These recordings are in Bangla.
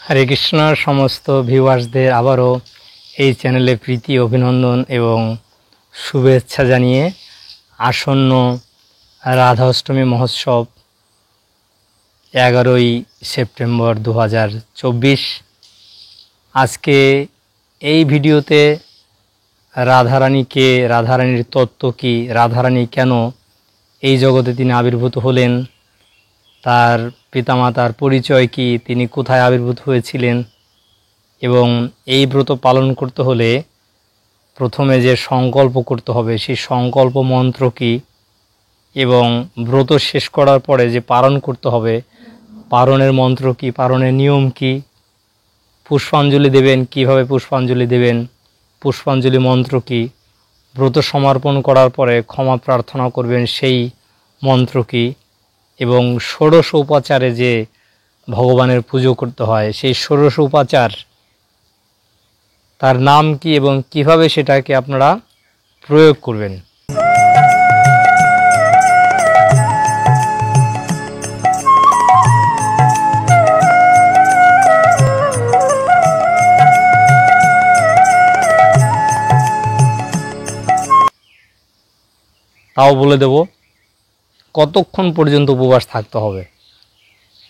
হরে কৃষ্ণ সমস্ত ভিউয়ার্সদের আবারও এই চ্যানেলে প্রীতি অভিনন্দন এবং শুভেচ্ছা জানিয়ে আসন্ন রাধা অষ্টমী মহোৎসব 11ই সেপ্টেম্বর 2024। আজকে এই ভিডিওতে রাধারানীকে, রাধারানীর তত্ত্ব কী, রাধারানী কেন এই জগতে তিনি আবির্ভূত হলেন, তার পিতামাতার পরিচয় কী, তিনি কোথায় আবির্ভূত হয়েছিলেন এবং এই ব্রত পালন করতে হলে প্রথমে যে সংকল্প করতে হবে সেই সংকল্প মন্ত্র কী এবং ব্রত শেষ করার পরে যে পারণ করতে হবে পারণের মন্ত্র কী, পারণের নিয়ম কী, পুষ্পাঞ্জলি দেবেন কিভাবে, পুষ্পাঞ্জলি দেবেন, পুষ্পাঞ্জলি মন্ত্র কী, ব্রত সমর্পণ করার পরে ক্ষমা প্রার্থনা করবেন সেই মন্ত্র কী এবং ষোড়শ উপাচারে যে ভগবানের পুজো করতে হয় সেই ষোড়শ উপাচার তার নাম কি এবং কিভাবে সেটাকে আপনারা প্রয়োগ করবেন। তাও বলে দেব কতক্ষণ পর্যন্ত উপবাস থাকতে হবে।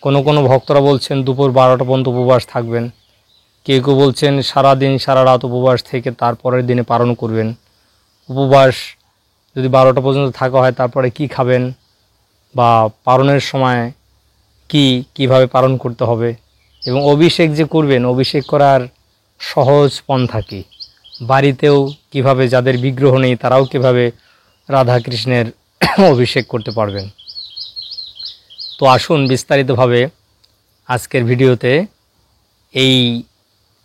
কোনো ভক্তরা বলছেন দুপুর 12টা পর্যন্ত উপবাস থাকবেন, কেউ কেউ বলছেন সারাদিন সারা রাত উপবাস থেকে তারপরের দিনে পালন করবেন। উপবাস যদি 12টা পর্যন্ত থাকা হয় তারপরে কি খাবেন বা পালনের সময় কিভাবে পালন করতে হবে এবং অভিষেক যে করবেন অভিষেক করার সহজ পন্থা কী, বাড়িতেও কিভাবে, যাদের বিগ্রহ নেই তারাও কিভাবে রাধাকৃষ্ণের অভিষেক করতে পারবেন। তো আসুন বিস্তারিতভাবে আজকের ভিডিওতে এই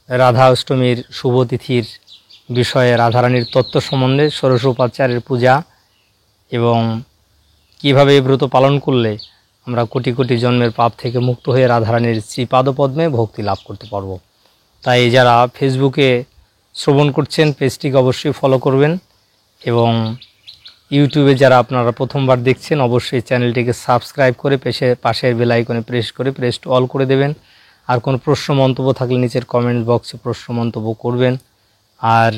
রাধা অষ্টমীর শুভতিথির বিষয়ে, রাধারানীর তত্ত্ব সম্বন্ধে, ষোড়শ উপাচারের পূজা এবং কিভাবে এই ব্রত পালন করলে আমরা কোটি কোটি জন্মের পাপ থেকে মুক্ত হয়ে রাধারানীর শ্রীপাদপদ্মে ভক্তি লাভ করতে পারব। তাই যারা ফেসবুকে শ্রবণ করছেন পেজটিকে অবশ্যই ফলো করবেন এবং ইউটিউবে যারা আপনারা প্রথমবার দেখছেন অবশ্যই চ্যানেলটিকে সাবস্ক্রাইব করে পাশের বেল আইকনে প্রেস টু অল করে দেবেন। আর কোনো প্রশ্ন মন্তব্য থাকলে নিচের কমেন্ট বক্সে প্রশ্ন মন্তব্য করবেন। আর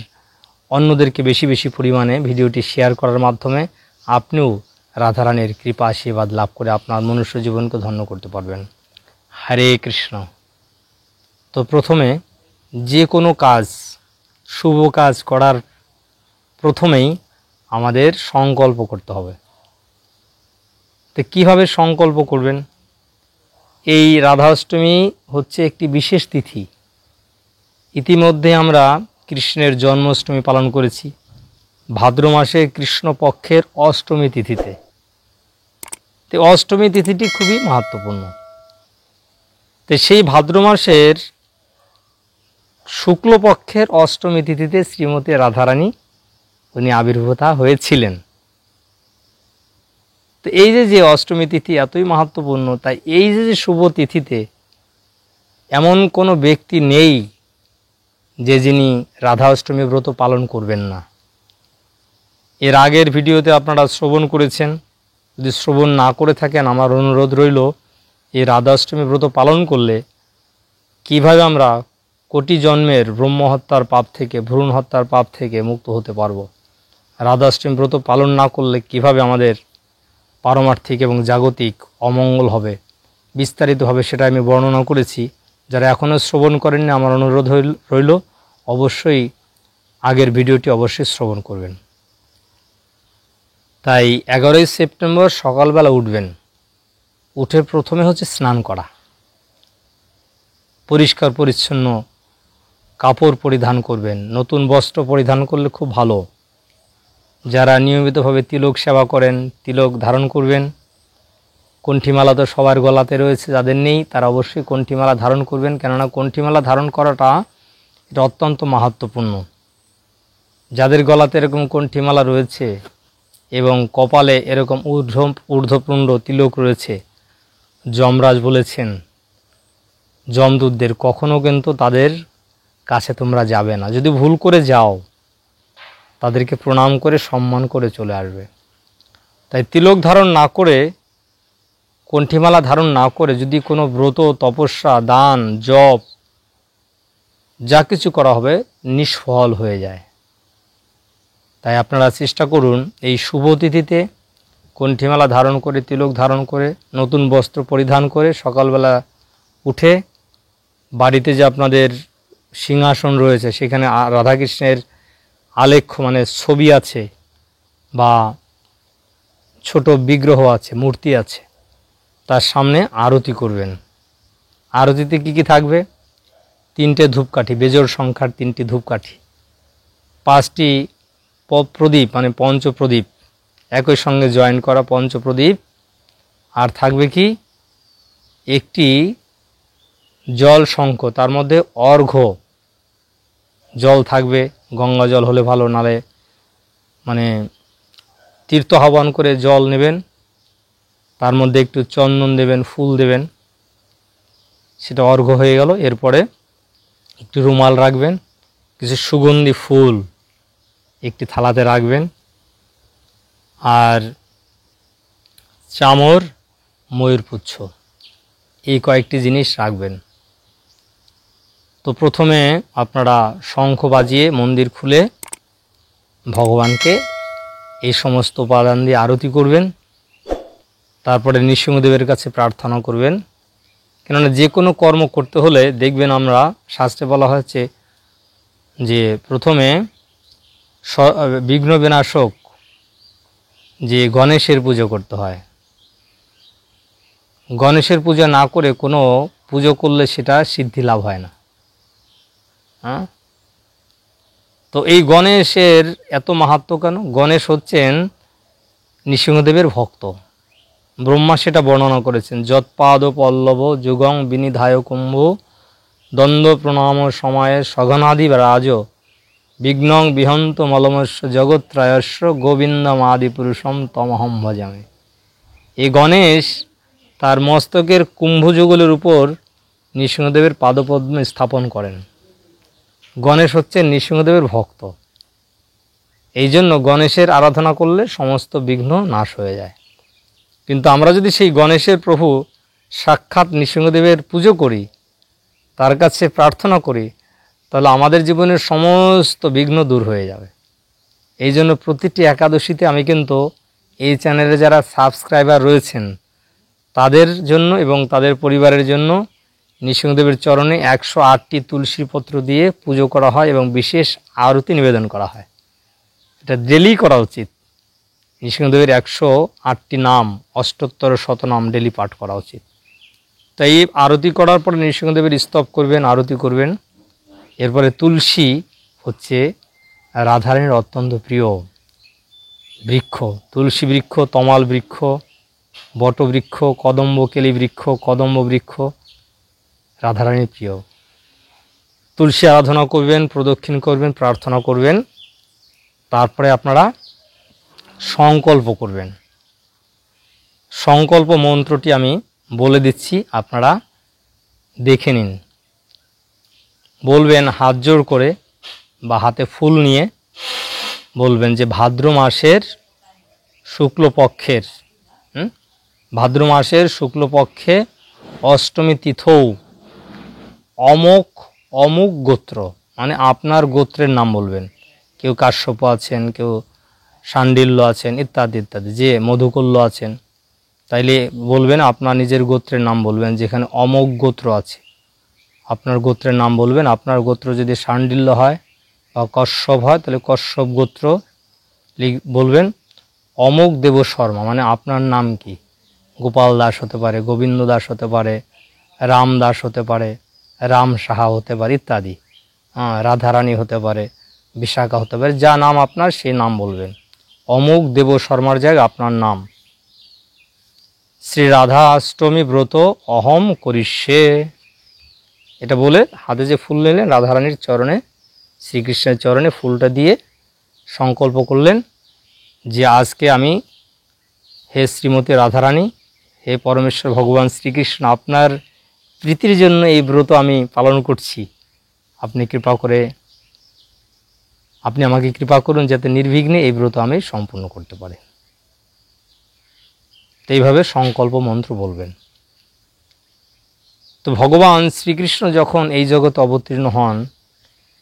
অন্যদেরকে বেশি বেশি পরিমাণে ভিডিওটি শেয়ার করার মাধ্যমে আপনিও রাধারানীর কৃপা আশীর্বাদ লাভ করে আপনার মনুষ্য জীবনকে ধন্য করতে পারবেন। হরে কৃষ্ণ। তো প্রথমে যে কোনো কাজ, শুভ কাজ করার প্রথমেই আমাদের সংকল্প করতে হবে। তো কীভাবে সংকল্প করবেন? এই রাধা অষ্টমী হচ্ছে একটি বিশেষ তিথি। ইতিমধ্যে আমরা কৃষ্ণের জন্মাষ্টমী পালন করেছি ভাদ্র মাসে কৃষ্ণপক্ষের অষ্টমী তিথিতে। তো অষ্টমী তিথিটি খুবই মাহাত্ম্যপূর্ণ। তো সেই ভাদ্র মাসের শুক্লপক্ষের অষ্টমী তিথিতে শ্রীমতী রাধারানী উনি আবির্ভূতা হয়েছিলেন। তো এই যে অষ্টমী তিথি এতই মাহাত্ম্যপূর্ণ, তাই এই যে শুভ তিথিতে এমন কোনো ব্যক্তি নেই যে যিনি রাধা অষ্টমী ব্রত পালন করবেন না। এর আগের ভিডিওতে আপনারা শ্রবণ করেছেন, যদি শ্রবণ না করে থাকেন আমার অনুরোধ রইল এই রাধা অষ্টমী ব্রত পালন করলে কিভাবে আমরা কোটি জন্মের ব্রহ্মহত্যার পাপ থেকে, ভ্রূণ হত্যার পাপ থেকে মুক্ত হতে পারবো। রাধা অষ্টমী ব্রত পালন না করলে কিভাবে আমাদের পারমার্থিক এবং জাগতিক অমঙ্গল হবে, বিস্তারিতভাবে সেটা আমি বর্ণনা করেছি। যারা এখনও শ্রবণ করেননি আমার অনুরোধ রইল অবশ্যই আগের ভিডিওটি অবশ্যই শ্রবণ করবেন। তাই 11ই সেপ্টেম্বর সকালবেলা উঠবেন, উঠে প্রথমে হচ্ছে স্নান করা, পরিষ্কার পরিচ্ছন্ন কাপড় পরিধান করবেন, নতুন বস্ত্র পরিধান করলে খুব ভালো। যারা নিয়মিতভাবে তিলক সেবা করেন তিলক ধারণ করবেন। কণ্ঠিমালা তো সবার গলাতে রয়েছে, যাদের নেই তারা অবশ্যই কণ্ঠিমালা ধারণ করবেন, কেননা কণ্ঠিমালা ধারণ করাটা এটা অত্যন্ত মাহাত্ম্যপূর্ণ। যাদের গলাতে এরকম কণ্ঠিমালা রয়েছে এবং কপালে এরকম ঊর্ধ্বপুণ্ড তিলক রয়েছে, যমরাজ বলেছেন যমদূতদের কখনও কিন্তু তাদের কাছে তোমরা যাবে না, যদি ভুল করে যাও তাদেরকে প্রণাম করে সম্মান করে চলে আসবে। তাই তিলক ধারণ না করে, কণ্ঠিমালা ধারণ না করে যদি কোনো ব্রত, তপস্যা, দান, জপ যা কিছু করা হবে নিষ্ফল হয়ে যায়। তাই আপনারা চেষ্টা করুন এই শুভ তিথিতে কণ্ঠিমালা ধারণ করে, তিলক ধারণ করে, নতুন বস্ত্র পরিধান করে সকালবেলা উঠে বাড়িতে যে আপনাদের সিংহাসন রয়েছে সেখানে রাধাকৃষ্ণের আলেখ্য মানে ছবি আছে বা ছোট বিগ্রহ আছে, মূর্তি আছে, তার সামনে আরতি করবেন। আরতিতে কি কি থাকবে? 3টে ধূপকাঠি, বেজোড় সংখ্যার 3টি ধূপকাঠি, 5টি প্রদীপ মানে পঞ্চপ্রদীপ, একই সঙ্গে জয়েন করা পঞ্চপ্রদীপ, আর থাকবে কি একটি জল শঙ্খ, তার মধ্যে অর্ঘ্য জল থাকবে, গঙ্গা জল হলে ভালো, নালে মানে তীর্থ আহ্বান করে জল নেবেন, তার মধ্যে একটু চন্দন দেবেন, ফুল দেবেন, সেটা অর্ঘ্য হয়ে গেল। এরপরে একটু রুমাল রাখবেন, কিছু সুগন্ধি ফুল একটি থালাতে রাখবেন, আর চামর, ময়ূরপুচ্ছ, এই কয়েকটি জিনিস রাখবেন। তো প্রথমে আপনারা শঙ্খ বাজিয়ে মন্দির খুলে ভগবানকে এই সমস্ত উপাদান দিয়ে আরতি করবেন। তারপরে নৃসিংহদেবের কাছে প্রার্থনা করবেন, কেননা যে কোনো কর্ম করতে হলে দেখবেন আমরা শাস্ত্রে বলা হয়েছে যে প্রথমে বিঘ্ন বিনাশক যে গণেশের পুজো করতে হয়। গণেশের পূজা না করে কোনো পুজো করলে সেটা সিদ্ধি লাভ হয় না। হ্যাঁ, তো এই গণেশের এত মাহাত্ম্য কেন? গণেশ হচ্ছেন নৃসিংহদেবের ভক্ত। ব্রহ্মা সেটা বর্ণনা করেছেন, যৎপাদ পল্লব যুগং বিনিধায় কুম্ভ দ্বন্দ্ব প্রণাম সময়ে সঘনাদি রাজ বিঘ্নং বিহন্ত মলমস্য জগত্রয়স্য গোবিন্দমাদি পুরুষম তমহম ভজামে। এই গণেশ তার মস্তকের কুম্ভযুগলের উপর নৃসিংহদেবের পাদপদ্ম স্থাপন করেন। গণেশ হচ্ছেন নৃসিংহদেবের ভক্ত, এই জন্য গণেশের আরাধনা করলে সমস্ত বিঘ্ন নাশ হয়ে যায়। কিন্তু আমরা যদি সেই গণেশের প্রভু সাক্ষাৎ নৃসিংহদেবের পুজো করি, তার কাছে প্রার্থনা করি, তাহলে আমাদের জীবনের সমস্ত বিঘ্ন দূর হয়ে যাবে। এই জন্য প্রতিটি একাদশীতে আমি কিন্তু এই চ্যানেলে যারা সাবস্ক্রাইবার রয়েছেন তাদের জন্য এবং তাদের পরিবারের জন্য নৃসিংহদেবের চরণে 108টি তুলসী পত্র দিয়ে পুজো করা হয় এবং বিশেষ আরতি নিবেদন করা হয়। এটা ডেলি করা উচিত। নৃসিংহদেবের 108টি নাম, অষ্টোত্তর শতনাম ডেলি পাঠ করা উচিত। তাই আরতি করার পরে নৃসিংহদেবের স্তব করবেন, আরতি করবেন। এরপরে তুলসী হচ্ছে রাধারানীর অত্যন্ত প্রিয় বৃক্ষ। তুলসী বৃক্ষ, তমাল বৃক্ষ, বটবৃক্ষ, কদম্ব কেলি বৃক্ষ, কদম্ব বৃক্ষ রাধারানীর প্রিয়। তুলসী আরাধনা করবেন, প্রদক্ষিণ করবেন, প্রার্থনা করবেন। তারপরে আপনারা সংকল্প করবেন। সংকল্প মন্ত্রটি আমি বলে দিচ্ছি, আপনারা দেখে নিন। বলবেন হাত জোড় করে বা হাতে ফুল নিয়ে বলবেন যে ভাদ্র মাসের শুক্লপক্ষের ভাদ্র মাসের শুক্লপক্ষে অষ্টমী তিথৌ অমুক অমুক গোত্র, মানে আপনার গোত্রের নাম বলবেন। কেউ কাশ্যপ আছেন, কেউ শাণ্ডিল্য আছেন, ইত্যাদি ইত্যাদি, যে মধুকল্য আছেন, তাইলে বলবেন আপনার নিজের গোত্রের নাম বলবেন। যেখানে অমোঘ গোত্র আছে আপনার গোত্রের নাম বলবেন। আপনার গোত্র যদি শাণ্ডিল্য হয় বা কশ্যপ হয় তাহলে কশ্যপ গোত্র বলবেন। অমোঘ দেব শর্মা মানে আপনার নাম কি? গোপাল দাস হতে পারে, গোবিন্দ দাস হতে পারে, রাম দাস হতে পারে, রাম সাহা হতে পারে ইত্যাদি। রাধারানী হতে পারে, বিশাখা হতে পারে, যা নাম আপনার সেই নাম বলবেন। অমোঘ দেব শর্মার জায়গায় আপনার নাম। শ্রী রাধা অষ্টমী ব্রত অহম করিষ্যে, এটা বলে হাতে যে ফুল নিলেন রাধারানীর চরণে, শ্রীকৃষ্ণের চরণে ফুলটা দিয়ে সংকল্প করলেন যে আজকে আমি, হে শ্রীমতী রাধারানী, হে পরমেশ্বর ভগবান শ্রীকৃষ্ণ, আপনার প্রীতির জন্য এই ব্রত আমি পালন করছি। আপনি আমাকে কৃপা করুন যাতে নির্বিঘ্নে এই ব্রত আমি সম্পূর্ণ করতে পারি। তো এইভাবে সংকল্প মন্ত্র বলবেন। তো ভগবান শ্রীকৃষ্ণ যখন এই জগতে অবতীর্ণ হন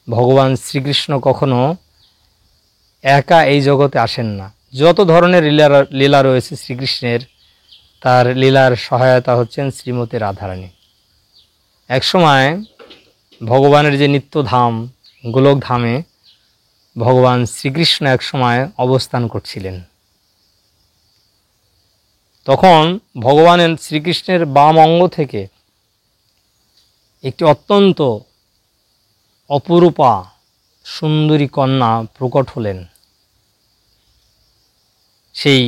ভগবান শ্রীকৃষ্ণ কখনো একা এই জগতে আসেন না। যত ধরনের লীলা রয়েছে শ্রীকৃষ্ণের, তার লীলার সহায়তা হচ্ছেন শ্রীমতী রাধারানী। একসময় ভগবানের যে নিত্যধাম গোলকধামে ভগবান শ্রীকৃষ্ণ একসময় অবস্থান করছিলেন। তখন ভগবানের শ্রীকৃষ্ণের বাম অঙ্গ থেকে একটি অত্যন্ত অপরূপা সুন্দরী কন্যা প্রকট হলেন। সেই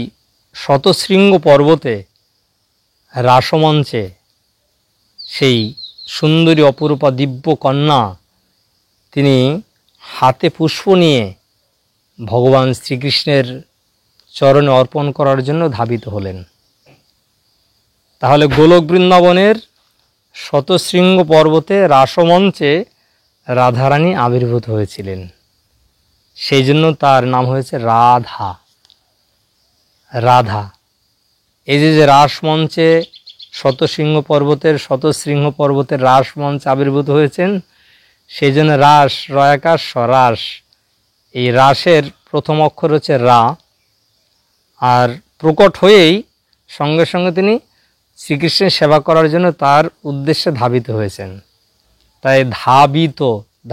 শতশৃঙ্গ পর্বতে রাসমঞ্চে সেই সুন্দরী অপরূপা দিব্য কন্যা তিনি হাতে পুষ্প নিয়ে ভগবান শ্রীকৃষ্ণের চরণে অর্পণ করার জন্য ধাবিত হলেন। তাহলে গোলক বৃন্দাবনের শতশৃঙ্গ পর্বতে রাসমঞ্চে রাধারানী আবির্ভূত হয়েছিলেন, সেই জন্য তার নাম হয়েছে রাধা। রাধা এই যে রাসমঞ্চে শতশৃঙ্গ পর্বতের রাসমঞ্চে আবির্ভূত হয়েছেন, সেই জন্য রাস রয়াকাশ রাস, এই রাসের প্রথম অক্ষর হচ্ছে রা। আর প্রকট হয়েই সঙ্গে সঙ্গে তিনি শ্রীকৃষ্ণের সেবা করার জন্য তার উদ্দেশ্যে ধাবিত হয়েছেন। তাই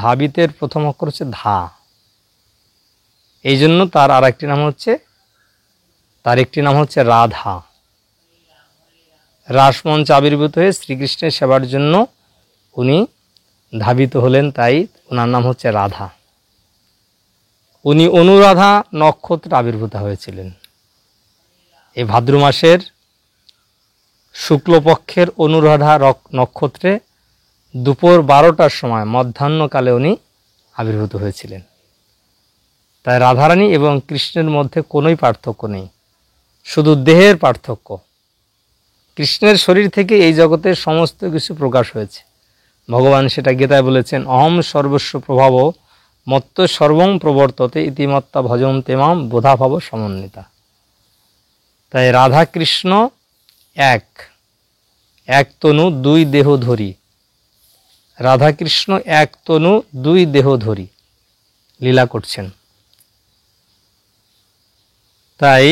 ধাবিতের প্রথম অক্ষর হচ্ছে ধা। এই জন্য তার একটি নাম হচ্ছে রাধা। রাসমঞ্চে আবির্ভূত হয়ে শ্রীকৃষ্ণের সেবার জন্য উনি ধাবিত হলেন, তাই ওনার নাম হচ্ছে রাধা। উনি অনুরাধা নক্ষত্রে আবির্ভূত হয়েছিলেন। এই ভাদ্র মাসের শুক্লপক্ষের অনুরাধা নক্ষত্রে দুপুর 12টার সময় মধ্যাহ্নকালে উনি আবির্ভূত হয়েছিলেন। তাই রাধারানী এবং কৃষ্ণের মধ্যে কোনোই পার্থক্য নেই, শুধু দেহের পার্থক্য। কৃষ্ণের শরীর থেকে এই জগতের সমস্ত কিছু প্রকাশ হয়েছে। ভগবান সেটা গীতায় বলেছেন, অহম সর্বস্ব প্রভাব মত্ত সর্বং প্রবর্ততে ইতিমত্তা ভজন্তে মাম বোধাভাব সমন্বিতা। তাই রাধা কৃষ্ণ এক তনু দুই দেহ ধরি, রাধা কৃষ্ণ এক তনু দুই দেহ ধরি লীলা করছেন। তাই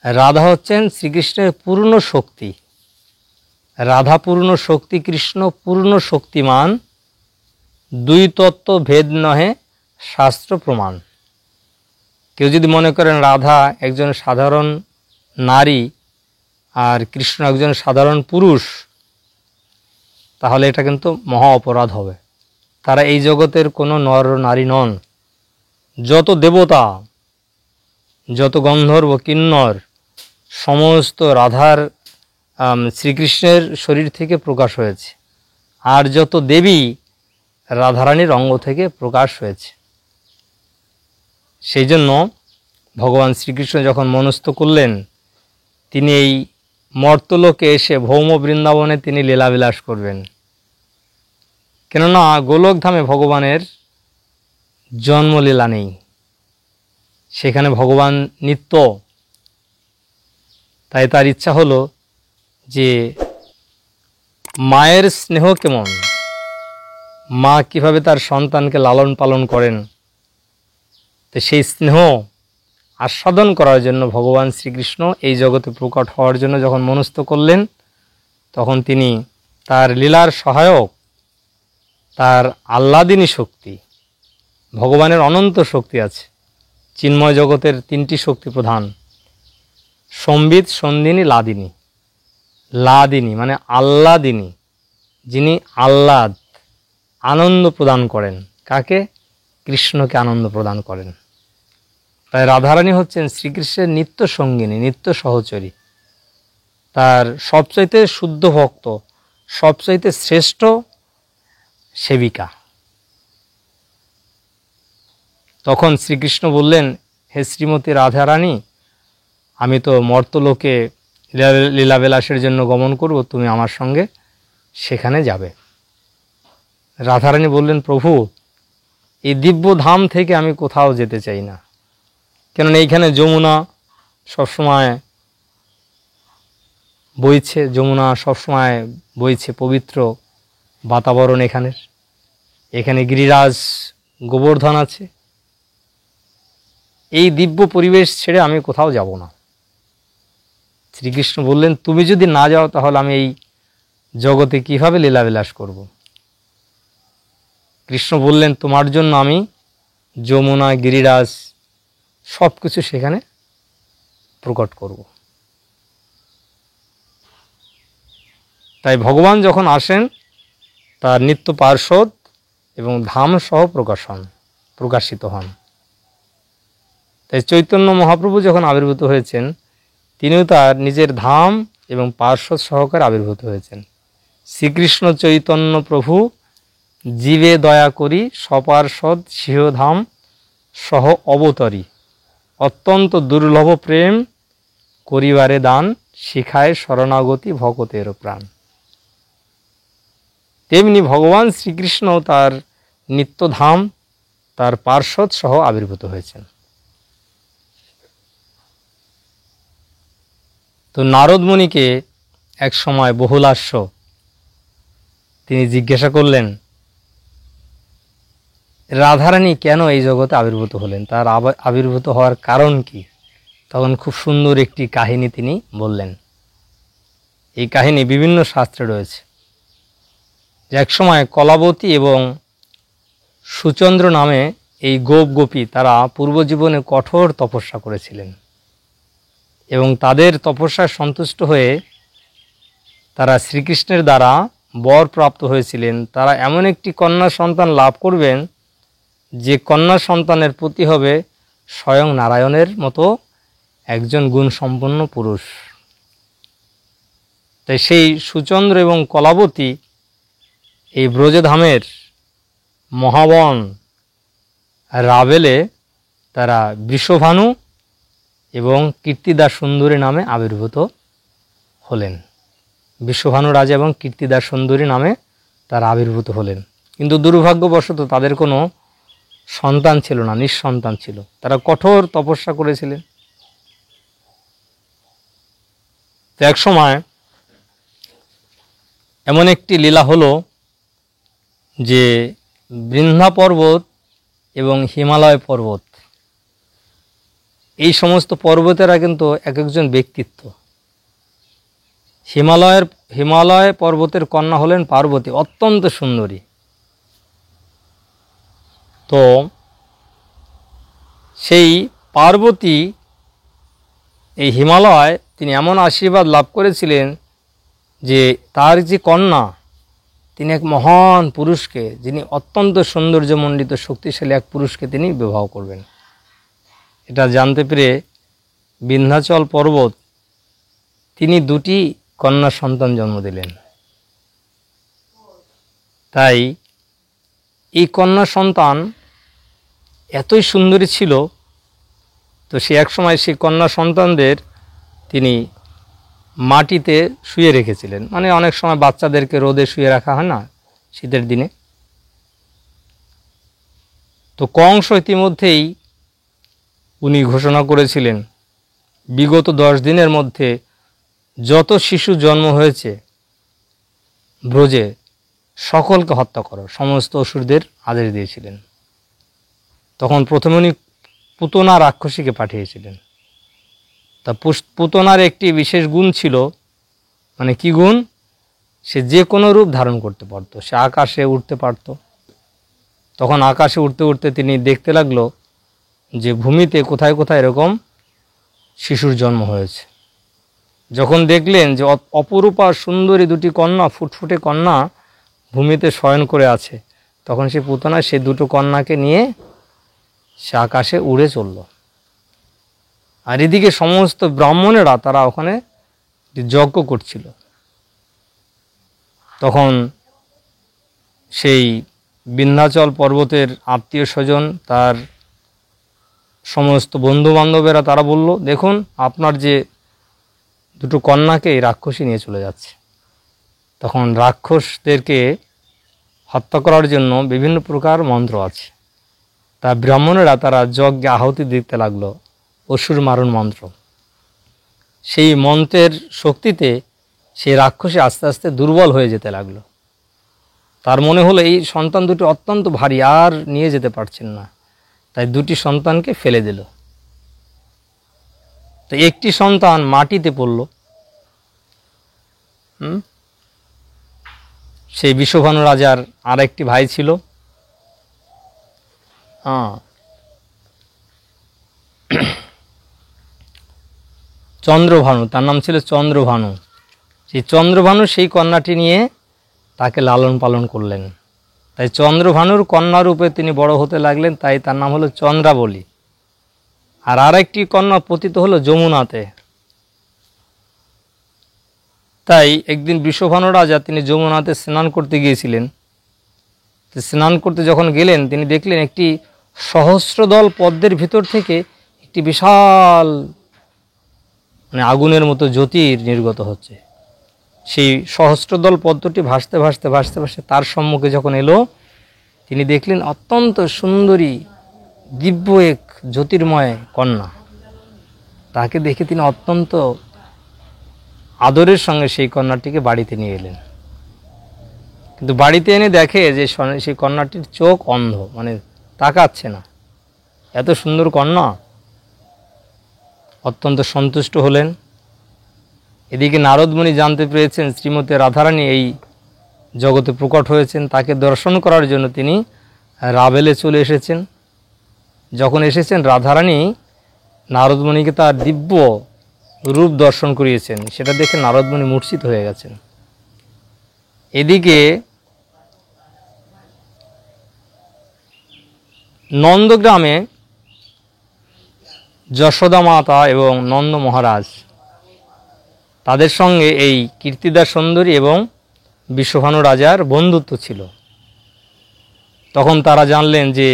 রাধা হচ্ছেন শ্রীকৃষ্ণের পূর্ণ শক্তি, রাধা পূর্ণ শক্তি, কৃষ্ণ পূর্ণ শক্তিমান। দুই তত্ত্ব ভেদ নহে শাস্ত্র প্রমাণ। কেউ যদি মনে করেন রাধা একজন সাধারণ নারী আর কৃষ্ণ একজন সাধারণ পুরুষ, তাহলে এটা কিন্তু মহা অপরাধ হবে। তারা এই জগতের কোনো নর নারী নন। যত দেবতা, যত গন্ধর্ব কিন্নর, সমস্ত রাধার শ্রীকৃষ্ণের শরীর থেকে প্রকাশ হয়েছে, আর যত দেবী রাধারানীর অঙ্গ থেকে প্রকাশ হয়েছে। সেই জন্য ভগবান শ্রীকৃষ্ণ যখন মনস্থ করলেন তিনি এই মর্তলোকে এসে ভৌম বৃন্দাবনে তিনি লীলাবিলাস করবেন, কেননা গোলকধামে ভগবানের জন্মলীলা নেই, সেখানে ভগবান নিত্য। তাই তার ইচ্ছা হলো যে মায়ের স্নেহ কেমন, মা কিভাবে তার সন্তানকে লালন পালন করেন, তো সেই স্নেহ আস্বাদন করার জন্য ভগবান শ্রীকৃষ্ণ এই জগতে প্রকট হওয়ার জন্য যখন মনস্থ করলেন, তখন তিনি তার লীলার সহায়ক, তার আহ্লাদিনী শক্তি, ভগবানের অনন্ত শক্তি আছে। চিন্ময় জগতের 3টি শক্তি প্রধান, সম্বিত, সন্ধিনী, লাদিনী। লাদিনী মানে আহ্লাদিনী, যিনি আহ্লাদ আনন্দ প্রদান করেন। কাকে? কৃষ্ণকে আনন্দ প্রদান করেন। তাই রাধারানী হচ্ছেন শ্রীকৃষ্ণের নিত্য সঙ্গিনী, নিত্য সহচরী, তার সবচাইতে শুদ্ধ ভক্ত, সবচাইতে শ্রেষ্ঠ সেবিকা। তখন শ্রীকৃষ্ণ বললেন, হে শ্রীমতী রাধারানী, আমি তো মর্তলোকে লীলাবিলাসের জন্য গমন করব, তুমি আমার সঙ্গে সেখানে যাবে। রাধারানী বললেন, প্রভু, এই দিব্য ধাম থেকে আমি কোথাও যেতে চাই না, কেননা এইখানে যমুনা সবসময় বইছে, পবিত্র বাতাবরণ এখানের। এখানে গিরিরাজ গোবর্ধন আছে। এই দিব্য পরিবেশ ছেড়ে আমি কোথাও যাব না। শ্রীকৃষ্ণ বললেন, তুমি যদি না যাও তাহলে আমি এই জগতে কিভাবে লীলাবিলাস করব। কৃষ্ণ বললেন, তোমার জন্য আমি যমুনা, গিরিরাজ সব কিছু সেখানে প্রকট করব। তাই ভগবান যখন আসেন তার নিত্য পার্ষদ এবং ধাম সহ প্রকাশিত হন। তাই চৈতন্য মহাপ্রভু যখন আবির্ভূত হয়েছেন তিনিও তার নিজের ধাম এবং পার্ষদ সহকারে আবির্ভূত হয়েছেন। শ্রীকৃষ্ণ চৈতন্য প্রভু জীবে দয়া করি সপার্ষদ সিংহধাম সহ অবতরী, অত্যন্ত দুর্লভ প্রেম করিবারে দান, শিখায় শরণাগতি ভকতের প্রাণ। তেমনি ভগবান শ্রীকৃষ্ণ তার নিত্যধাম তার পার্ষদ সহ আবির্ভূত হয়েছেন। তো নারদ মুনিকে এক সময় বহুলাস্য তিনি জিজ্ঞাসা করলেন, রাধারানী কেন এই জগতে আবির্ভূত হলেন, তার আবির্ভূত হওয়ার কারণ কি? তখন খুব সুন্দর একটি কাহিনী তিনি বললেন। এই কাহিনী বিভিন্ন শাস্ত্রে রয়েছে। এক সময় কলাবতী এবং সুচন্দ্র নামে এই গোপী তারা পূর্বজীবনে কঠোর তপস্যা করেছিলেন এবং তাদের তপস্যায় সন্তুষ্ট হয়ে তারা শ্রীকৃষ্ণের দ্বারা বর প্রাপ্ত হয়েছিলেন। তারা এমন একটি কন্যা সন্তান লাভ করবেন যে কন্যা সন্তানের প্রতি হবে স্বয়ং নারায়ণের মতো একজন গুণসম্পন্ন পুরুষ। তাই সেই সুচন্দ্র এবং কলাবতী এই ব্রজধামের মহাবন রাবেলে তারা বৃষভানু এবং কীর্তিদা সুন্দরী নামে আবির্ভূত হলেন। বিশ্বভানু রাজা এবং কীর্তিদা সুন্দরী নামে তারা আবির্ভূত হলেন। কিন্তু দুর্ভাগ্যবশত তাদের কোনো সন্তান ছিল না, নিঃসন্তান ছিল। তারা কঠোর তপস্যা করেছিলেন। তো এক সময় এমন একটি লীলা হলো যে বৃন্ধা পর্বত এবং হিমালয় পর্বত, এই সমস্ত পর্বতেরা কিন্তু এক একজন ব্যক্তিত্ব। হিমালয় পর্বতের কন্যা হলেন পার্বতী, অত্যন্ত সুন্দরী। তো সেই পার্বতী এই হিমালয় তিনি এমন আশীর্বাদ লাভ করেছিলেন যে তার যে কন্যা তিনি এক মহান পুরুষকে, যিনি অত্যন্ত সৌন্দর্যমণ্ডিত শক্তিশালী এক পুরুষকে তিনি বিবাহ করবেন। এটা জানতে পেরে বিন্ধ্যাচল পর্বত তিনি দুটি কন্যা সন্তান জন্ম দিলেন। তাই এই কন্যা সন্তান এতই সুন্দরী ছিল, তো সে এক সময় সেই কন্যা সন্তানদের তিনি মাটিতে শুয়ে রেখেছিলেন। মানে অনেক সময় বাচ্চাদেরকে রোদে শুয়ে রাখা হয় না শীতের দিনে। তো কংস ইতিমধ্যেই উনি ঘোষণা করেছিলেন বিগত 10 দিনের মধ্যে যত শিশু জন্ম হয়েছে ব্রজে সকলকে হত্যা করো, সমস্ত অসুরদের আদেশ দিয়েছিলেন। তখন প্রথমে উনি পুতনা রাক্ষসীকে পাঠিয়েছিলেন। তা পুতনার একটি বিশেষ গুণ ছিল, মানে কি গুণ? সে যে কোনো রূপ ধারণ করতে পারত, সে আকাশে উঠতে পারত। তখন আকাশে উঠতে উঠতে তিনি দেখতে লাগলো যে ভূমিতে কোথায় কোথায় এরকম শিশুর জন্ম হয়েছে। যখন দেখলেন যে অপরূপা সুন্দরী দুটি কন্যা, ফুটফুটে কন্যা ভূমিতে শয়ন করে আছে, তখন সে পুতনা সে দুটো কন্যাকে নিয়ে সে আকাশে উড়ে চলল। আর এদিকে সমস্ত ব্রাহ্মণেরা তারা ওখানে যজ্ঞ করছিল। তখন সেই বিন্ধ্যাচল পর্বতের আত্মীয় স্বজন, তার সমস্ত বন্ধু বান্ধবেরা তারা বলল, দেখুন আপনার যে দুটো কন্যাকে এই রাক্ষসী নিয়ে চলে যাচ্ছে। তখন রাক্ষসদেরকে হত্যা করার জন্য বিভিন্ন প্রকার মন্ত্র আছে। তা ব্রাহ্মণেরা তারা যজ্ঞে আহুতি দিতে লাগলো, অসুর মারণ মন্ত্র। সেই মন্ত্রের শক্তিতে সেই রাক্ষসী আস্তে আস্তে দুর্বল হয়ে যেতে লাগলো। তার মনে হলো এই সন্তান দুটি অত্যন্ত ভারী, আর নিয়ে যেতে পারছেন না, তাই দুটি সন্তানকে ফেলে দিল। তো একটি সন্তান মাটিতে পড়ল। সেই বিষভানু রাজার আর একটি ভাই ছিল, চন্দ্রভানু, তার নাম ছিল চন্দ্রভানু। সেই চন্দ্রভানু সেই কন্যাটি নিয়ে তাকে লালন পালন করলেন, তাই চন্দ্রভানুর কন্যা রূপে তিনি বড় হতে লাগলেন, তাই তার নাম হলো চন্দ্রাবলী। আর আরেকটি কন্যা পতিত হলো যমুনাতে। তাই একদিন বিষভানু রাজা তিনি যমুনাতে স্নান করতে গিয়েছিলেন। স্নান করতে যখন গেলেন তিনি দেখলেন একটি সহস্রদল পদ্মের ভিতর থেকে একটি বিশাল আগুনের মতো জ্যোতির নির্গত হচ্ছে। সেই সহস্রদল পদ্মটি ভাসতে ভাসতে ভাসতে ভাসতে তার সম্মুখে যখন এলো, তিনি দেখলেন অত্যন্ত সুন্দরী দিব্য এক জ্যোতির্ময় কন্যা। তাকে দেখে তিনি অত্যন্ত আদরের সঙ্গে সেই কন্যাটিকে বাড়িতে নিয়ে এলেন। কিন্তু বাড়িতে এনে দেখে যে সেই কন্যাটির চোখ অন্ধ, তাকাচ্ছে না। এত সুন্দর কন্যা, অত্যন্ত সন্তুষ্ট হলেন। এদিকে নারদমুনি জানতে পেরেছেন শ্রীমতী রাধারানী এই জগতে প্রকট হয়েছেন, তাকে দর্শন করার জন্য তিনি রাবেলে চলে এসেছেন। যখন এসেছেন রাধারানী নারদমুনিকে তার দিব্য রূপ দর্শন করিয়েছেন, সেটা দেখে নারদমুনি মূর্ছিত হয়ে গেছেন। এদিকে নন্দগ্রামে যশোদা মাতা এবং নন্দ মহারাজ, তাদের সঙ্গে এই কীর্তিদা সুন্দরী এবং বিষভানু রাজার বন্ধুত্ব ছিল। তখন তারা জানলেন যে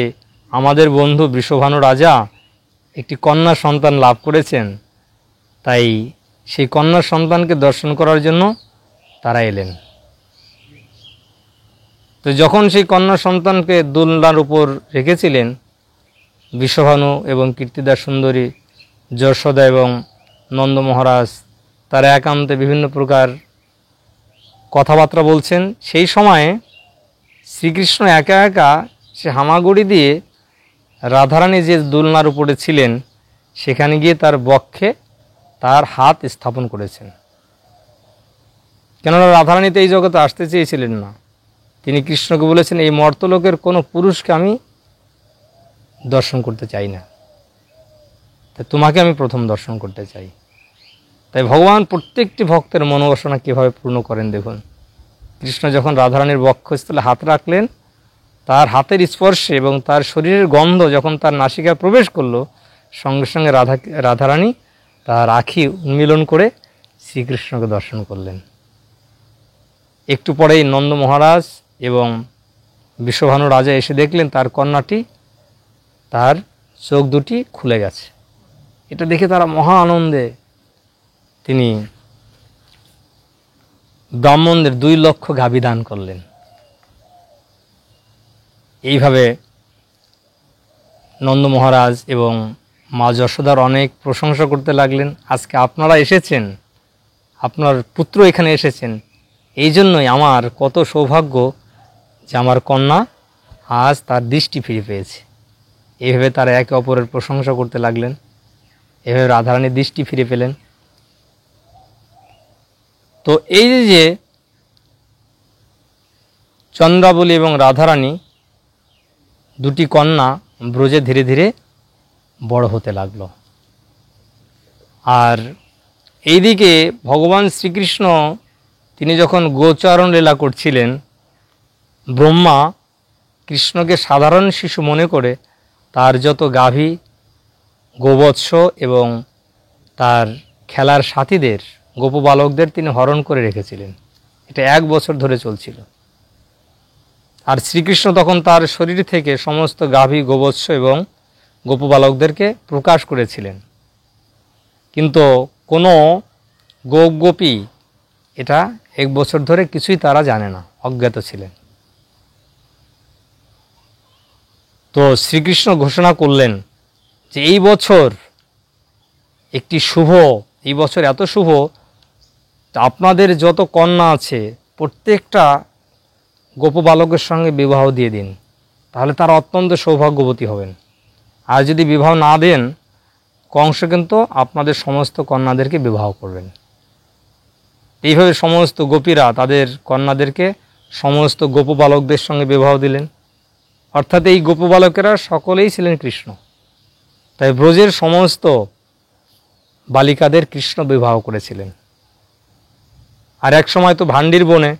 আমাদের বন্ধু বিষভানু রাজা একটি কন্যা সন্তান লাভ করেছেন, তাই সেই কন্যা সন্তানকে দর্শন করার জন্য তারা এলেন। তো যখন সেই কন্যা সন্তানকে দোলনার উপর রেখেছিলেন, বিষভানু এবং কীর্তিদা সুন্দরী, যশোদা এবং নন্দ মহারাজ তারা একান্তে বিভিন্ন প্রকার কথাবার্তা বলছেন। সেই সময়ে শ্রীকৃষ্ণ একা একা সে হামাগুড়ি দিয়ে রাধারানী যে দোলনার উপরে ছিলেন সেখানে গিয়ে তার বক্ষে তার হাত স্থাপন করেছেন। কেননা রাধারানী তো এই জগতে আসতে চেয়েছিলেন না। তিনি কৃষ্ণকে বলেছেন, এই মর্তলোকের কোনো পুরুষকে আমি দর্শন করতে চাই না, তাই তোমাকে আমি প্রথম দর্শন করতে চাই। তাই ভগবান প্রত্যেকটি ভক্তের মনোবাসনা কীভাবে পূর্ণ করেন দেখুন। কৃষ্ণ যখন রাধারানীর বক্ষস্থলে হাত রাখলেন, তার হাতের স্পর্শে এবং তার শরীরের গন্ধ যখন তার নাসিকায় প্রবেশ করলো, সঙ্গে সঙ্গে রাধারানী তার আখি উন্মিলন করে শ্রীকৃষ্ণকে দর্শন করলেন। একটু পরেই নন্দ মহারাজ এবং বিষভানু রাজা এসে দেখলেন তার কন্যাটি, তার চোখ দুটি খুলে গেছে। এটা দেখে তারা মহা আনন্দে তিনি ব্রাহ্মণদের 2 লক্ষ গাভী দান করলেন। এইভাবে নন্দ মহারাজ এবং মা যশোদার অনেক প্রশংসা করতে লাগলেন। আজকে আপনারা এসেছেন, আপনার পুত্র এখানে এসেছেন, এই জন্যই আমার কত সৌভাগ্য যে আমার কন্যা আজ তার দৃষ্টি ফিরে পেয়েছে। এইভাবে তারা একে অপরের প্রশংসা করতে লাগলেন। এভাবে রাধারানীর দৃষ্টি ফিরে পেলেন। তো এই যে চন্দ্রাবলী এবং রাধারানী দুটি কন্যা ব্রজে ধীরে ধীরে বড় হতে লাগলো। আর এইদিকে ভগবান শ্রীকৃষ্ণ তিনি যখন গোচারণ লীলা করছিলেন, ব্রহ্মা কৃষ্ণকে সাধারণ শিশু মনে করে তার যত গাভী, গোবৎস এবং তার খেলার সাথীদের, গোপবালকদের তিনি হরণ করে রেখেছিলেন। এটা 1 বছর ধরে চলছিল। আর শ্রীকৃষ্ণ তখন তার শরীর থেকে সমস্ত গাভী, গোবৎস এবং গোপবালকদেরকে প্রকাশ করেছিলেন। কিন্তু কোনো গোপী এটা 1 বছর ধরে কিছুই তারা জানে না, অজ্ঞাত ছিলেন। তো শ্রীকৃষ্ণ ঘোষণা করলেন যে এই বছর একটি শুভ, এই বছর এত শুভ, আপনাদের যত কন্যা আছে প্রত্যেকটা গোপ বালকের সঙ্গে বিবাহ দিয়ে দিন, তাহলে তারা অত্যন্ত সৌভাগ্যবতী হবেন। আর যদি বিবাহ না দেন, কংস কিন্তু আপনাদের সমস্ত কন্যাদেরকে বিবাহ করবেন। এইভাবে সমস্ত গোপীরা তাদের কন্যাদেরকে সমস্ত গোপ বালকদের সঙ্গে বিবাহ দিলেন। অর্থাৎ এই গোপ বালকেরা সকলেই ছিলেন কৃষ্ণ। তাই ব্রজের সমস্ত বালিকাদের কৃষ্ণ বিবাহ করেছিলেন। আর এক সময় তো ভান্ডির বনে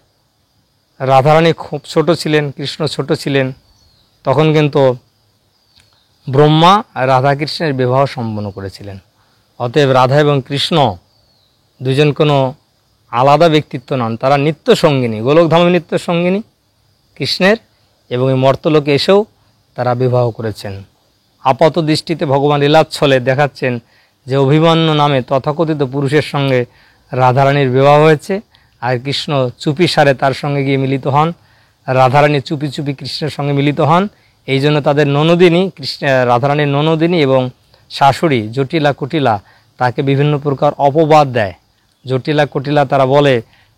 রাধারানী খুব ছোট ছিলেন, কৃষ্ণ ছোট ছিলেন, তখন কিন্তু ব্রহ্মা রাধাকৃষ্ণের বিবাহ সম্পন্ন করেছিলেন। অতএব রাধা এবং কৃষ্ণ দুজন কোনো আলাদা ব্যক্তিত্ব নন, তারা নিত্য সঙ্গিনী, গোলকধামে নিত্য সঙ্গিনী কৃষ্ণের, এবং এই মর্তলোকে এসেও তারা বিবাহ করেছেন। আপাত দৃষ্টিতে ভগবান লীলাচ্ছলে দেখাচ্ছেন যে অভিমন্যু নামে তথাকথিত পুরুষের সঙ্গে রাধারানীর বিবাহ হয়েছে, আর কৃষ্ণ চুপি সারে তার সঙ্গে গিয়ে মিলিত হন, রাধারানী চুপি চুপি কৃষ্ণের সঙ্গে মিলিত হন। এই জন্য তাদের ননদিনী, রাধারানীর ননদিনী এবং শাশুড়ি জটিলা কুটিলা তাকে বিভিন্ন প্রকার অপবাদ দেয়। জটিলা কুটিলা তারা বলে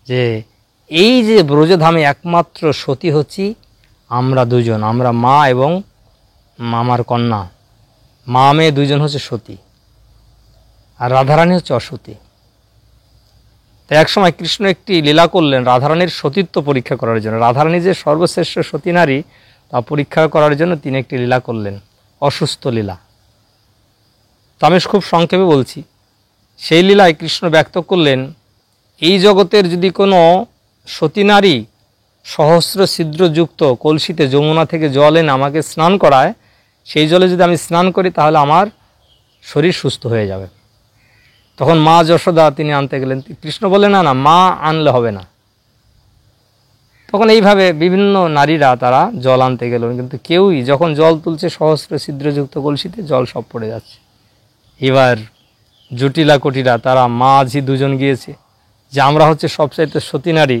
যে এই যে ব্রজধামে একমাত্র সতী হচ্ছি আমরা দুজন, আমরা মা এবং মামার কন্যা, মা মেয়ে দুজন হচ্ছে সতী, আর রাধারানী হচ্ছে অসতী। তাই একসময় কৃষ্ণ একটি লীলা করলেন রাধারানীর সতীত্ব পরীক্ষা করার জন্য। রাধারানী যে সর্বশ্রেষ্ঠ সতী নারী তা পরীক্ষা করার জন্য তিনি একটি লীলা করলেন, অসুস্থ লীলা। তো আমি খুব সংক্ষেপে বলছি। সেই লীলায় কৃষ্ণ ব্যক্ত করলেন, এই জগতের যদি কোনো সতী নারী সহস্র ছিদ্রযুক্ত কলসিতে যমুনা থেকে জল এনে আমাকে স্নান করায়, সেই জলে যদি আমি স্নান করি তাহলে আমার শরীর সুস্থ হয়ে যাবে। তখন মা যশোদা তিনি আনতে গেলেন। কৃষ্ণ বললেন, না না, মা আনলে হবে না। তখন এইভাবে বিভিন্ন নারীরা তারা জল আনতে গেল, কিন্তু কেউই যখন জল তুলছে সহস্র ছিদ্রযুক্ত কলসিতে জল সব পড়ে যাচ্ছে। এবার জটিলা কটিরা তারা মাঝি দুজন গিয়েছে যে আমরা হচ্ছে সবচাইতে সতী নারী।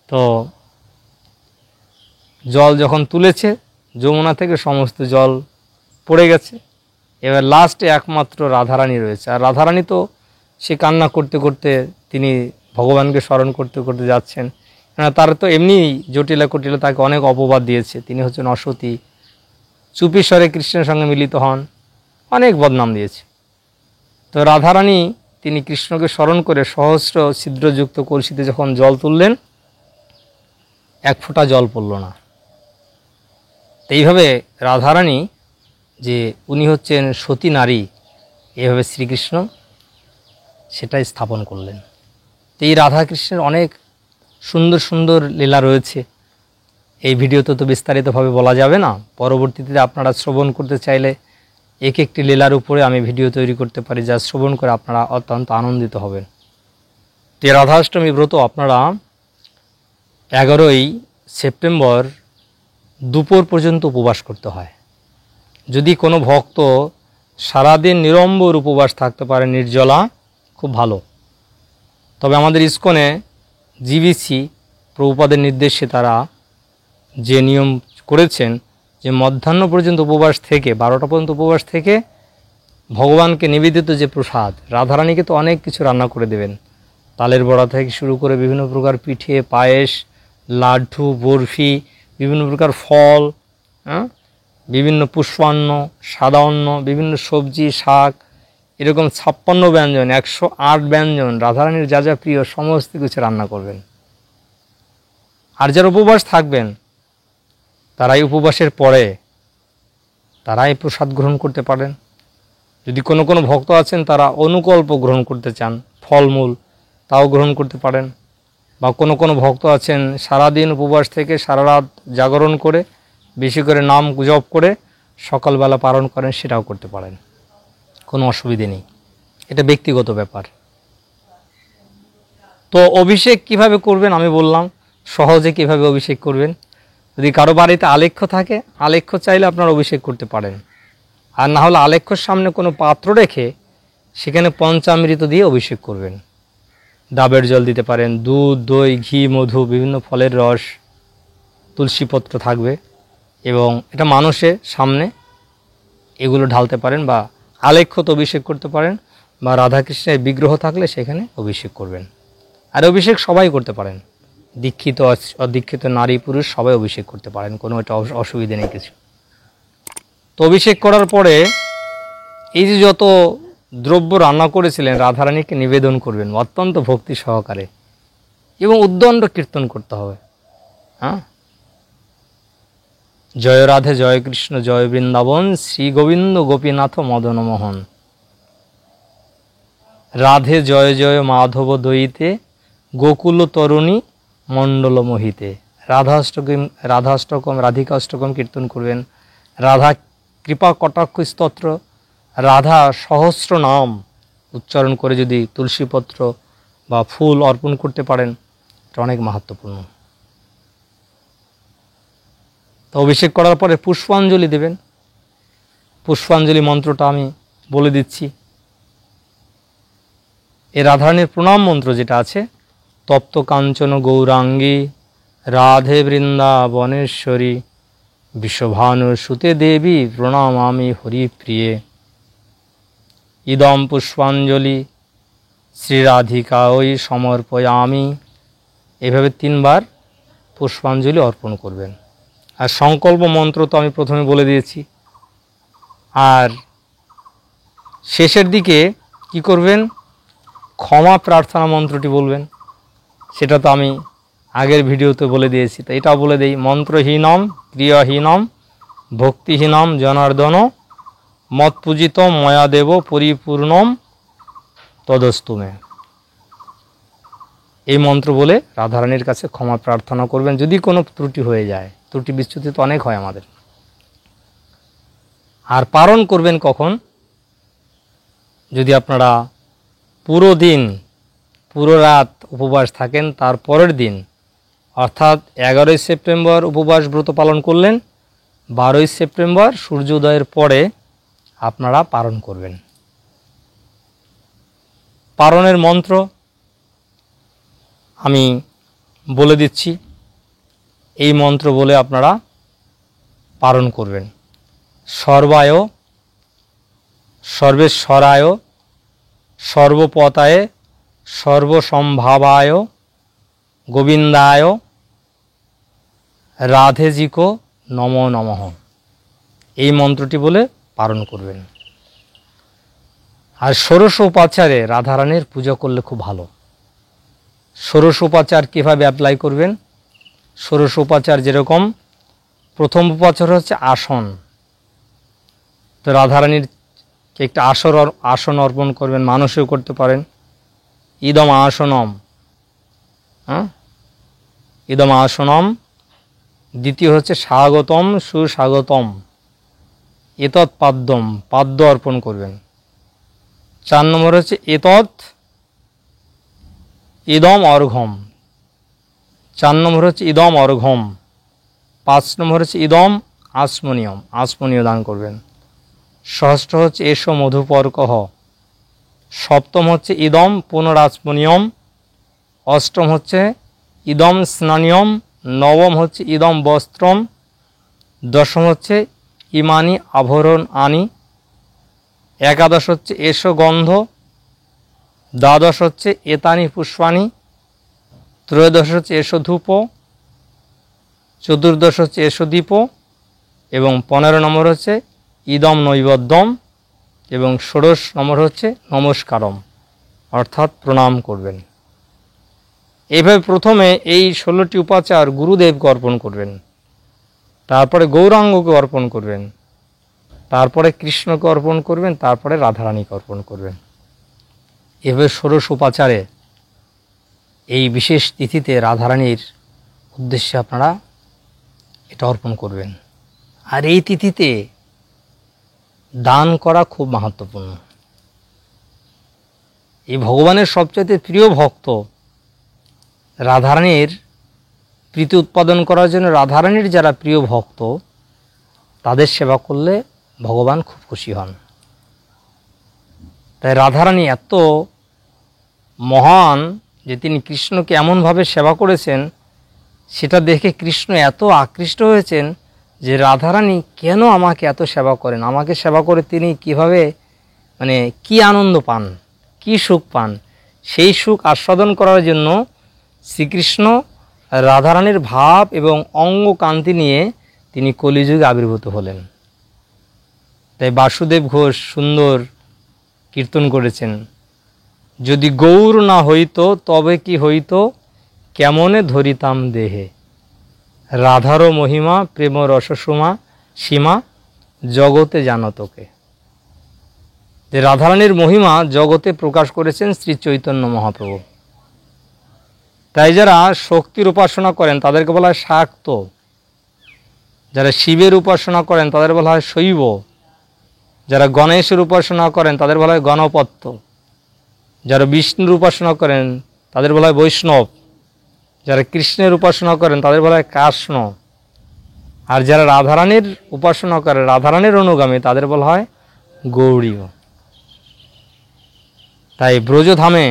তো জল যখন তুলেছে যমুনা থেকে সমস্ত জল পড়ে গেছে। এবার লাস্টে একমাত্র রাধারানী রয়েছে, আর রাধারানী তো সে কান্না করতে করতে তিনি ভগবানকে স্মরণ করতে করতে যাচ্ছেন। তার তো এমনি জটিলা কুটিলা তাকে অনেক অপবাদ দিয়েছে, তিনি হচ্ছেন অসতী, চুপিস্বরে কৃষ্ণের সঙ্গে মিলিত হন, অনেক বদনাম দিয়েছে। তো রাধারানী তিনি কৃষ্ণকে স্মরণ করে সহস্র ছিদ্রযুক্ত কলসিতে যখন জল তুললেন, এক ফোঁটা জল পড়ল না। এইভাবে রাধারানী যে উনি হচ্ছেন সতী নারী, এভাবে শ্রীকৃষ্ণ সেটাই স্থাপন করলেন। তো এই রাধাকৃষ্ণের অনেক সুন্দর সুন্দর লীলা রয়েছে। এই ভিডিওতে তো বিস্তারিতভাবে বলা যাবে না, পরবর্তীতে আপনারা শ্রবণ করতে চাইলে এক একটি লীলার উপরে আমি ভিডিও তৈরি করতে পারি, যা শ্রবণ করে আপনারা অত্যন্ত আনন্দিত হবেন। তো রাধাষ্টমী ব্রত আপনারা 11ই সেপ্টেম্বর দুপুর পর্যন্ত উপবাস করতে হয়। যদি কোনো ভক্ত সারাদিন নিরম্বর উপবাস থাকতে পারে নির্জলা, খুব ভালো। তবে আমাদের ইসকনে জিবিসি প্রভুপাদের নির্দেশে তারা যে নিয়ম করেছেন যে মধ্যাহ্ন পর্যন্ত উপবাস থেকে 12টা পর্যন্ত উপবাস থেকে ভগবানকে নিবেদিত যে প্রসাদ, রাধারানীকে তো অনেক কিছু রান্না করে দেবেন, তালের বড়া থেকে শুরু করে বিভিন্ন প্রকার পিঠে, পায়েস, লাড্ডু, বরফি, বিভিন্ন প্রকার ফল, বিভিন্ন পুষ্পান্ন, সাদা অন্ন, বিভিন্ন সবজি, শাক, এরকম 56 ব্যঞ্জন, 108 ব্যঞ্জন, রাধারানীর যা যা প্রিয় সমস্ত কিছু রান্না করবেন। আর যারা উপবাস থাকবেন তারাই উপবাসের পরে তারাই প্রসাদ গ্রহণ করতে পারেন। যদি কোনো কোনো ভক্ত আছেন তারা অনুকল্প গ্রহণ করতে চান, ফলমূল, তাও গ্রহণ করতে পারেন। বা কোনো কোনো ভক্ত আছেন সারাদিন উপবাস থেকে সারা রাত জাগরণ করে বেশি করে নাম জপ করে সকালবেলা পালন করেন, সেটাও করতে পারেন, কোনো অসুবিধে নেই, এটা ব্যক্তিগত ব্যাপার। তো অভিষেক কিভাবে করবেন আমি বললাম, সহজে কিভাবে অভিষেক করবেন। যদি কারো বাড়িতে আলেখ্য থাকে, আলেখ্য চাইলে আপনারা অভিষেক করতে পারেন, আর না হলে আলেখ্যর সামনে কোনো পাত্র রেখে সেখানে পঞ্চামৃত দিয়ে অভিষেক করবেন। ডাবের জল দিতে পারেন, দুধ, দই, ঘি, মধু, বিভিন্ন ফলের রস, তুলসীপত্র থাকবে, এবং এটা মানুষের সামনে এগুলো ঢালতে পারেন, বা আলেখ্যতে অভিষেক করতে পারেন, বা রাধাকৃষ্ণের বিগ্রহ থাকলে সেখানে অভিষেক করবেন। আর অভিষেক সবাই করতে পারেন, দীক্ষিত অদীক্ষিত নারী পুরুষ সবাই অভিষেক করতে পারেন, কোনো একটা অসুবিধা নেই কিছু। তো অভিষেক করার পরে এই যে যত দ্রব্য রান্না করেছিলেন রাধারানীকে নিবেদন করবেন অত্যন্ত ভক্তি সহকারে এবং উদ্দণ্ড কীর্তন করতে হবে। হ্যাঁ, জয় রাধে জয় কৃষ্ণ জয় বৃন্দাবন শ্রী গোবিন্দ গোপীনাথ মদন মোহন, রাধে জয় জয় মাধব দইতে গোকুল তরুণী মণ্ডল মোহিতে। রাধাষ্টকম রাধিকাষ্টকম কীর্তন করবেন, রাধা কৃপা কটাক্ষ স্তোত্র, রাধা সহস্র নাম উচ্চারণ করে যদি তুলসীপত্র বা ফুল অর্পণ করতে পারেন এটা অনেক মাহাত্ম্যপূর্ণ। তো অভিষেক করার পরে পুষ্পাঞ্জলি দেবেন। পুষ্পাঞ্জলি মন্ত্রটা আমি বলে দিচ্ছি। এই রাধারানীর প্রণাম মন্ত্র যেটা আছে, তপ্ত কাঞ্চন গৌরাঙ্গী রাধে বৃন্দাবনেশ্বরী বিশ্বভানু সুতে দেবী প্রণামামি হরিপ্রিয়ে, ইদম পুষ্পাঞ্জলি শ্রীরাধিকা ওই সমর্পয়ামি। এভাবে 3 বার পুষ্পাঞ্জলি অর্পণ করবেন। আর সংকল্প মন্ত্র তো আমি প্রথমে বলে দিয়েছি। আর শেষের দিকে কি করবেন, ক্ষমা প্রার্থনা মন্ত্রটি বলবেন। সেটা তো আমি আগের ভিডিওতে বলে দিয়েছি, তো এটাও বলে দেই। মন্ত্রহীনম ক্রিয়াহীনম ভক্তিহীনম জনার্দন মৎপূজিত ময়াদেব পরিপূর্ণম তদস্তুমে। এই মন্ত্র বলে রাধারানীর কাছে ক্ষমা প্রার্থনা করবেন যদি কোনো ত্রুটি হয়ে যায়। ত্রুটি বিচ্যুতি তো অনেক হয় আমাদের। আর পালন করবেন কখন, যদি আপনারা পুরো দিন পুরো রাত উপবাস থাকেন, তার পরের দিন অর্থাৎ 11ই সেপ্টেম্বর উপবাস ব্রত পালন করলেন, 12ই সেপ্টেম্বর সূর্যোদয়ের পরে আপনারা পালন করবেন। পালনের মন্ত্র আমি বলে দিচ্ছি, এই মন্ত্র বলে আপনারা পালন করবেন। সর্বায় সর্বেশ্বরায় সর্বপতায় সর্বসম্ভাবায় গোবিন্দায় রাধেজিকো নমো নমঃ। এই মন্ত্রটি বলে পালন করবেন। আর ষোড়শ উপাচারে রাধারানীর পূজা করলে খুব ভালো। ষোড়শ উপাচার কীভাবে অ্যাপ্লাই করবেন, ষোড়শ উপাচার যেরকম, প্রথম উপাচার হচ্ছে আসন। তো রাধারানীর একটা আসন অর্পণ করবেন, মানুষেও করতে পারেন। ইদম আসনম, হ্যাঁ, ইদম আসনম। দ্বিতীয় হচ্ছে স্বাগতম সুস্বাগতম, এতৎ পাদ্যম, পাদ্য অর্পণ করবেন। 4 নম্বর হচ্ছে এতৎ ইদম অর্ঘম, 4 নম্বর হচ্ছে ইদম অর্ঘম। 5 নম্বর হচ্ছে ইদম আসমনীয়ম, আসমনীয় দান করবেন। ষষ্ঠ হচ্ছে এসো মধুপর্কহ। সপ্তম হচ্ছে ইদম পুনরাসমনীয়ম। অষ্টম হচ্ছে ইদম স্নানীয়ম। নবম হচ্ছে ইদম বস্ত্রম। দশম হচ্ছে ইমানি আভরণ আনি। একাদশ হচ্ছে এসো গন্ধ। দ্বাদশ হচ্ছে এতানি পুষ্পানি। ত্রয়োদশ হচ্ছে এসো ধূপ। চতুর্দশ হচ্ছে এসো দীপ। এবং 15 নম্বর হচ্ছে ইদম নৈবেদ্যম। এবং 16 নম্বর হচ্ছে নমস্কারম, অর্থাৎ প্রণাম করবেন। এইভাবে প্রথমে এই 16টি উপাচার গুরুদেবকে অর্পণ করবেন, তারপরে গৌরাঙ্গকে অর্পণ করবেন, তারপরে কৃষ্ণকে অর্পণ করবেন, তারপরে রাধারানীকে অর্পণ করবেন। এভাবে ষোড়শ উপাচারে এই বিশেষ তিথিতে রাধারানীর উদ্দেশ্যে আপনারা এটা অর্পণ করবেন। আর এই তিথিতে দান করা খুব মাহাত্ম্যপূর্ণ। এই ভগবানের সবচেয়ে প্রিয় ভক্ত রাধারানীর প্রীতি উৎপাদন করার জন্য রাধারানীর যারা প্রিয় ভক্ত তাদের সেবা করলে ভগবান খুব খুশি হন। তাই রাধারানী এত মহান যে তিনি কৃষ্ণকে এমনভাবে সেবা করেছেন, সেটা দেখে কৃষ্ণ এত আকৃষ্ট হয়েছেন যে রাধারানী কেন আমাকে এত সেবা করেন, আমাকে সেবা করে তিনি কিভাবে কি আনন্দ পান, কি সুখ পান, সেই সুখ আস্বাদন করার জন্য শ্রীকৃষ্ণ রাধারানীর ভাব এবং অঙ্গ কান্তি নিয়ে তিনি কলিযুগে আবির্ভূত হলেন। তাই বাসুদেব ঘোষ সুন্দর কীর্তন করেছেন, যদি গৌর না হইত তবে কি হইত, কেমনে ধরিতাম দেহে, রাধারও মহিমা প্রেম রসসীমা সীমা জগতে জানতকে। যে রাধারানীর মহিমা জগতে প্রকাশ করেছেন শ্রী চৈতন্য মহাপ্রভু। তাই যারা শক্তির উপাসনা করেন তাদেরকে বলা হয় শাক্ত, যারা শিবের উপাসনা করেন তাদের বলা হয় শৈব, যারা গণেশের উপাসনা করেন তাদের বলা হয় গণপত্য, যারা বিষ্ণুর উপাসনা করেন তাদের বলা হয় বৈষ্ণব, যারা কৃষ্ণের উপাসনা করেন তাদের বলা হয় কাষ্ণ, আর যারা রাধারানীর উপাসনা করে, রাধারানীর অনুগামী, তাদের বলা হয় গৌড়ীয়। তাই ব্রজধামে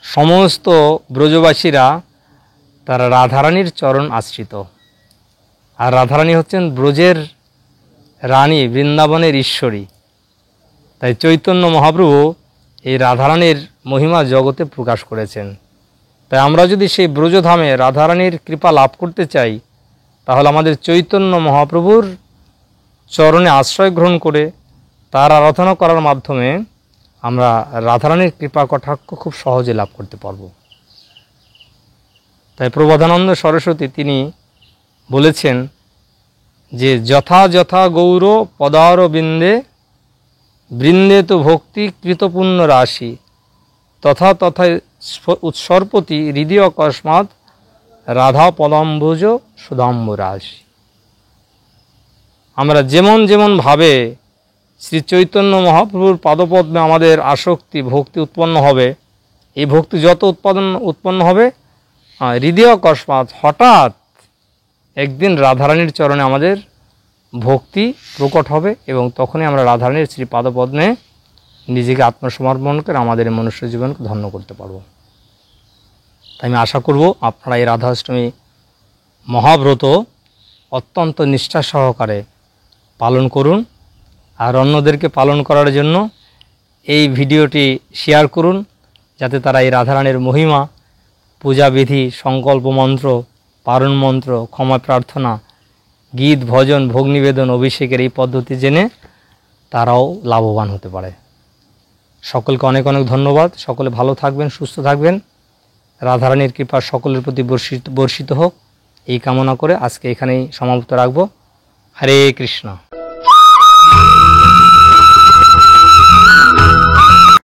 সমস্ত ব্রজবাসীরা তারা রাধারানীর চরণ আশ্রিত, আর রাধারানী হচ্ছেন ব্রজের রানী, বৃন্দাবনের ঈশ্বরী। তাই চৈতন্য মহাপ্রভু এই রাধারানীর মহিমা জগতে প্রকাশ করেছেন। তাই আমরা যদি সেই ব্রজধামে রাধারানীর কৃপা লাভ করতে চাই, তাহলে আমাদের চৈতন্য মহাপ্রভুর চরণে আশ্রয় গ্রহণ করে তার আরাধনা করার মাধ্যমে আমরা রাধারানীর কৃপা কটাক্ষ খুব সহজে লাভ করতে পারব। তাই প্রবোধানন্দ সরস্বতী তিনি বলেছেন যে যথা যথা গৌর পদার বৃন্দে বৃন্দে তো ভক্তি কৃতপুণ্য রাশি, তথা তথা উৎসর্পতি হৃদয় অকস্মাৎ রাধা পদাম্বুজ সুধাম্ব রাশি। আমরা যেমন যেমন ভাবে শ্রী চৈতন্য মহাপ্রভুর পাদপদ্মে আমাদের আসক্তি ভক্তি উৎপন্ন হবে, এই ভক্তি যত উৎপন্ন হবে, হৃদয় অকস্মাৎ হঠাৎ একদিন রাধারানীর চরণে আমাদের ভক্তি প্রকট হবে, এবং তখনই আমরা রাধারানীর শ্রী পাদপদ্মে নিজেকে আত্মসমর্পণ করে আমাদের মনুষ্য জীবনকে ধন্য করতে পারব। তাই আমি আশা করব আপনারা এই রাধাষ্টমী মহাব্রত অত্যন্ত নিষ্ঠা সহকারে পালন করুন, আর অন্যদেরকে পালন করার জন্য এই ভিডিওটি শেয়ার করুন, যাতে তারা এই রাধারানীর মহিমা, পূজাবিধি, সংকল্প মন্ত্র, পারণ মন্ত্র, ক্ষমা প্রার্থনা, গীত, ভজন, ভোগ নিবেদন, অভিষেকের এই পদ্ধতি জেনে তারাও লাভবান হতে পারে। সকলকে অনেক অনেক ধন্যবাদ। সকলে ভালো থাকবেন, সুস্থ থাকবেন, রাধারানীর কৃপা সকলের প্রতি বর্ষিত হোক, এই কামনা করে আজকে এখানেই সমাপ্ত রাখব। হরে কৃষ্ণ।